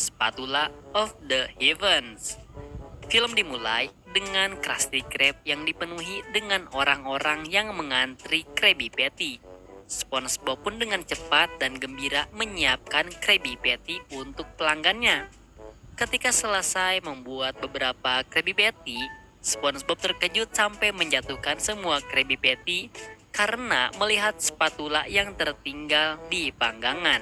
Spatula of the Heavens. Film dimulai dengan Krusty Krab yang dipenuhi dengan orang-orang yang mengantri Krabby Patty. SpongeBob pun dengan cepat dan gembira menyiapkan Krabby Patty untuk pelanggannya. Ketika selesai membuat beberapa Krabby Patty, SpongeBob terkejut sampai menjatuhkan semua Krabby Patty karena melihat spatula yang tertinggal di panggangan.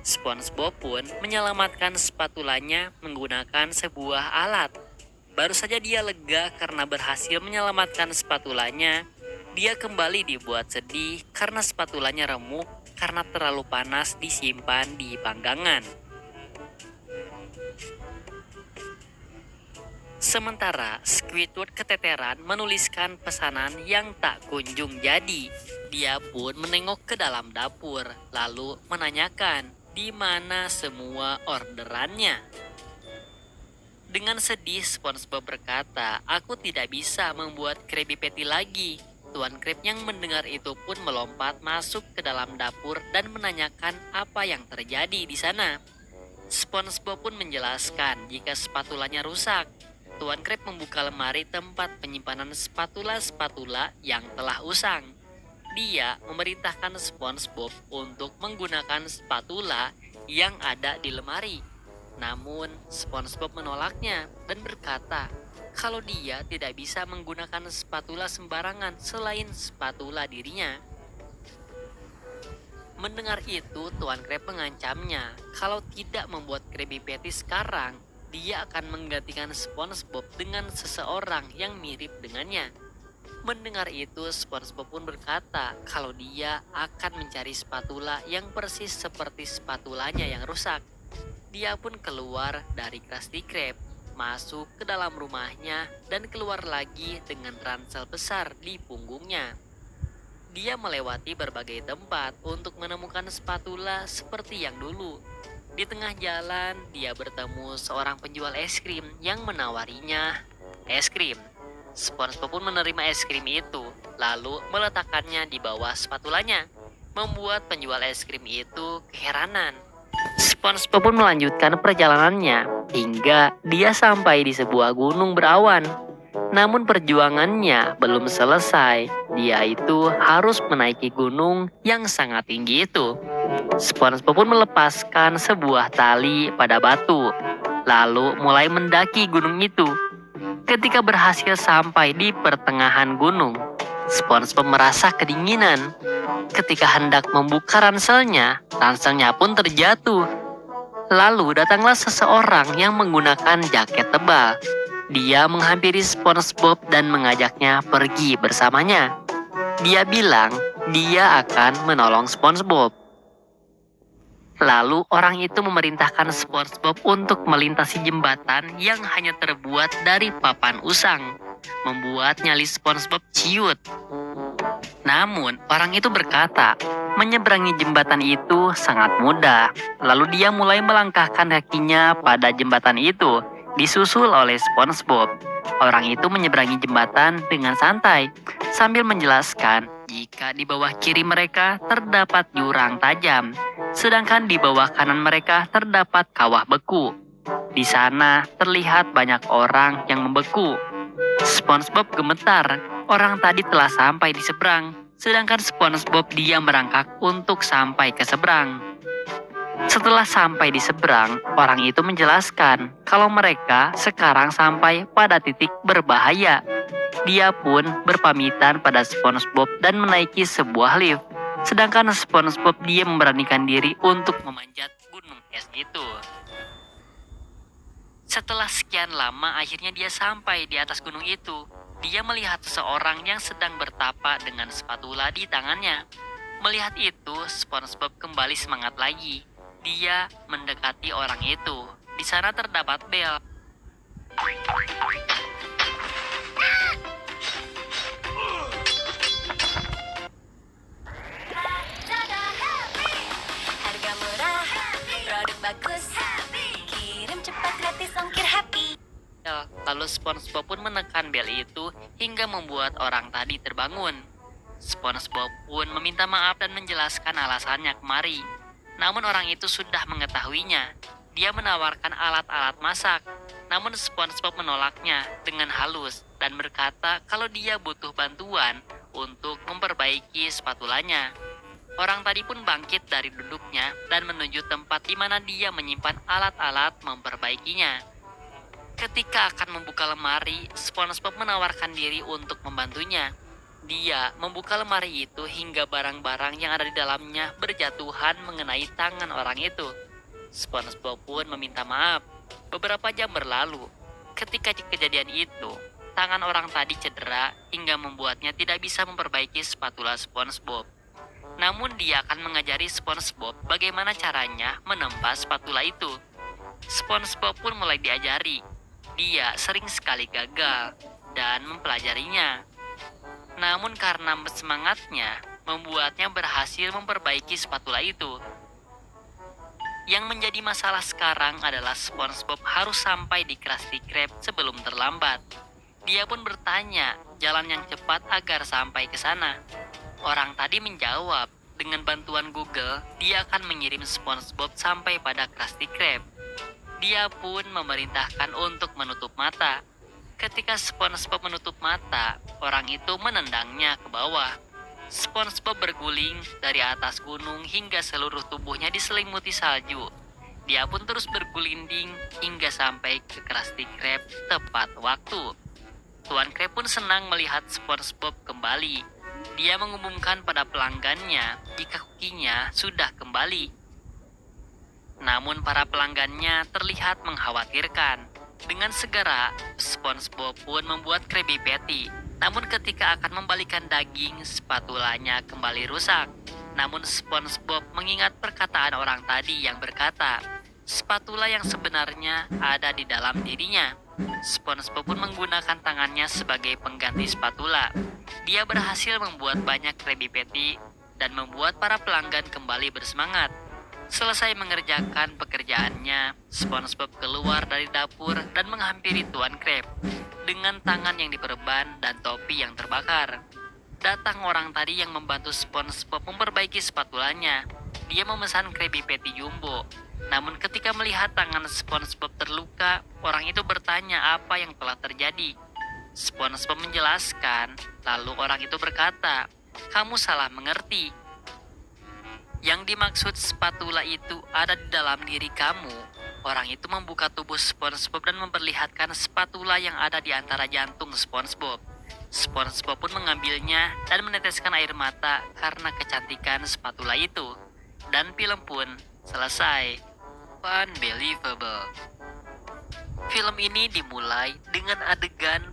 SpongeBob pun menyelamatkan spatulanya menggunakan sebuah alat. Baru saja dia lega karena berhasil menyelamatkan spatulanya, dia kembali dibuat sedih karena spatulanya remuk karena terlalu panas disimpan di panggangan. Sementara Squidward keteteran menuliskan pesanan yang tak kunjung jadi. Dia pun menengok ke dalam dapur, lalu menanyakan di mana semua orderannya. Dengan sedih, SpongeBob berkata, "Aku tidak bisa membuat Krabby Patty lagi." Tuan Krab yang mendengar itu pun melompat masuk ke dalam dapur dan menanyakan apa yang terjadi di sana. SpongeBob pun menjelaskan jika spatulanya rusak. Tuan Krab membuka lemari tempat penyimpanan spatula-spatula yang telah usang. Dia memerintahkan SpongeBob untuk menggunakan spatula yang ada di lemari. Namun, SpongeBob menolaknya dan berkata kalau dia tidak bisa menggunakan spatula sembarangan selain spatula dirinya. Mendengar itu, Tuan Krab mengancamnya kalau tidak membuat Krabby Patty sekarang, dia akan menggantikan SpongeBob dengan seseorang yang mirip dengannya. Mendengar itu, SpongeBob pun berkata kalau dia akan mencari spatula yang persis seperti spatulanya yang rusak. Dia pun keluar dari Krusty Krab, masuk ke dalam rumahnya dan keluar lagi dengan ransel besar di punggungnya. Dia melewati berbagai tempat untuk menemukan spatula seperti yang dulu. Di tengah jalan, dia bertemu seorang penjual es krim yang menawarinya es krim. SpongeBob pun menerima es krim itu, lalu meletakkannya di bawah spatulanya, membuat penjual es krim itu keheranan. SpongeBob pun melanjutkan perjalanannya hingga dia sampai di sebuah gunung berawan. Namun perjuangannya belum selesai. Dia itu harus menaiki gunung yang sangat tinggi itu. SpongeBob pun melepaskan sebuah tali pada batu, lalu mulai mendaki gunung itu. Ketika berhasil sampai di pertengahan gunung, SpongeBob merasa kedinginan. Ketika hendak membuka ranselnya pun terjatuh. Lalu datanglah seseorang yang menggunakan jaket tebal. Dia menghampiri SpongeBob dan mengajaknya pergi bersamanya. Dia bilang dia akan menolong SpongeBob. Lalu orang itu memerintahkan SpongeBob untuk melintasi jembatan yang hanya terbuat dari papan usang, membuat nyali SpongeBob ciut. Namun orang itu berkata, menyeberangi jembatan itu sangat mudah. Lalu dia mulai melangkahkan kakinya pada jembatan itu, disusul oleh SpongeBob. Orang itu menyeberangi jembatan dengan santai, sambil menjelaskan jika di bawah kiri mereka terdapat jurang tajam, sedangkan di bawah kanan mereka terdapat kawah beku. Di sana terlihat banyak orang yang membeku. SpongeBob gemetar, orang tadi telah sampai di seberang, sedangkan SpongeBob diam merangkak untuk sampai ke seberang. Setelah sampai di seberang, orang itu menjelaskan kalau mereka sekarang sampai pada titik berbahaya. Dia pun berpamitan pada SpongeBob dan menaiki sebuah lift, sedangkan SpongeBob dia memberanikan diri untuk memanjat gunung es itu. Setelah sekian lama, akhirnya dia sampai di atas gunung itu. Dia melihat seseorang yang sedang bertapa dengan spatula di tangannya. Melihat itu, SpongeBob kembali semangat lagi. Dia mendekati orang itu. Di sana terdapat bel. Harga murah, produk bagus, kirim cepat gratis ongkir happy. Lalu SpongeBob pun menekan bel itu hingga membuat orang tadi terbangun. SpongeBob pun meminta maaf dan menjelaskan alasannya kemari. Namun orang itu sudah mengetahuinya. Dia menawarkan alat-alat masak, namun SpongeBob menolaknya dengan halus dan berkata kalau dia butuh bantuan untuk memperbaiki spatulanya. Orang tadi pun bangkit dari duduknya dan menuju tempat di mana dia menyimpan alat-alat memperbaikinya. Ketika akan membuka lemari, SpongeBob menawarkan diri untuk membantunya. Dia membuka lemari itu hingga barang-barang yang ada di dalamnya berjatuhan mengenai tangan orang itu. SpongeBob pun meminta maaf. Beberapa jam berlalu. Ketika kejadian itu, tangan orang tadi cedera hingga membuatnya tidak bisa memperbaiki spatula SpongeBob. Namun dia akan mengajari SpongeBob bagaimana caranya menempa spatula itu. SpongeBob pun mulai diajari. Dia sering sekali gagal dan mempelajarinya. Namun karena semangatnya, membuatnya berhasil memperbaiki spatula itu. Yang menjadi masalah sekarang adalah SpongeBob harus sampai di Krusty Krab sebelum terlambat. Dia pun bertanya jalan yang cepat agar sampai ke sana. Orang tadi menjawab, dengan bantuan Google, dia akan mengirim SpongeBob sampai pada Krusty Krab. Dia pun memerintahkan untuk menutup mata. Ketika SpongeBob menutup mata, orang itu menendangnya ke bawah. SpongeBob berguling dari atas gunung hingga seluruh tubuhnya diselimuti salju. Dia pun terus bergulinding hingga sampai ke Krusty Krab tepat waktu. Tuan Krab pun senang melihat SpongeBob kembali. Dia mengumumkan pada pelanggannya jika kukinya sudah kembali. Namun para pelanggannya terlihat mengkhawatirkan. Dengan segera, SpongeBob pun membuat Krabby Patty. Namun ketika akan membalikan daging, spatulanya kembali rusak. Namun SpongeBob mengingat perkataan orang tadi yang berkata, spatula yang sebenarnya ada di dalam dirinya. SpongeBob pun menggunakan tangannya sebagai pengganti spatula. Dia berhasil membuat banyak Krabby Patty dan membuat para pelanggan kembali bersemangat. Selesai mengerjakan pekerjaannya, SpongeBob keluar dari dapur dan menghampiri Tuan Krab dengan tangan yang diperban dan topi yang terbakar. Datang orang tadi yang membantu SpongeBob memperbaiki spatulanya. Dia memesan Krabby Patty Jumbo. Namun ketika melihat tangan SpongeBob terluka, orang itu bertanya apa yang telah terjadi. SpongeBob menjelaskan, lalu orang itu berkata, "Kamu salah mengerti. Yang dimaksud spatula itu ada di dalam diri kamu." Orang itu membuka tubuh SpongeBob dan memperlihatkan spatula yang ada di antara jantung SpongeBob. SpongeBob pun mengambilnya dan meneteskan air mata karena kecantikan spatula itu. Dan film pun selesai. Unbelievable. Film ini dimulai dengan adegan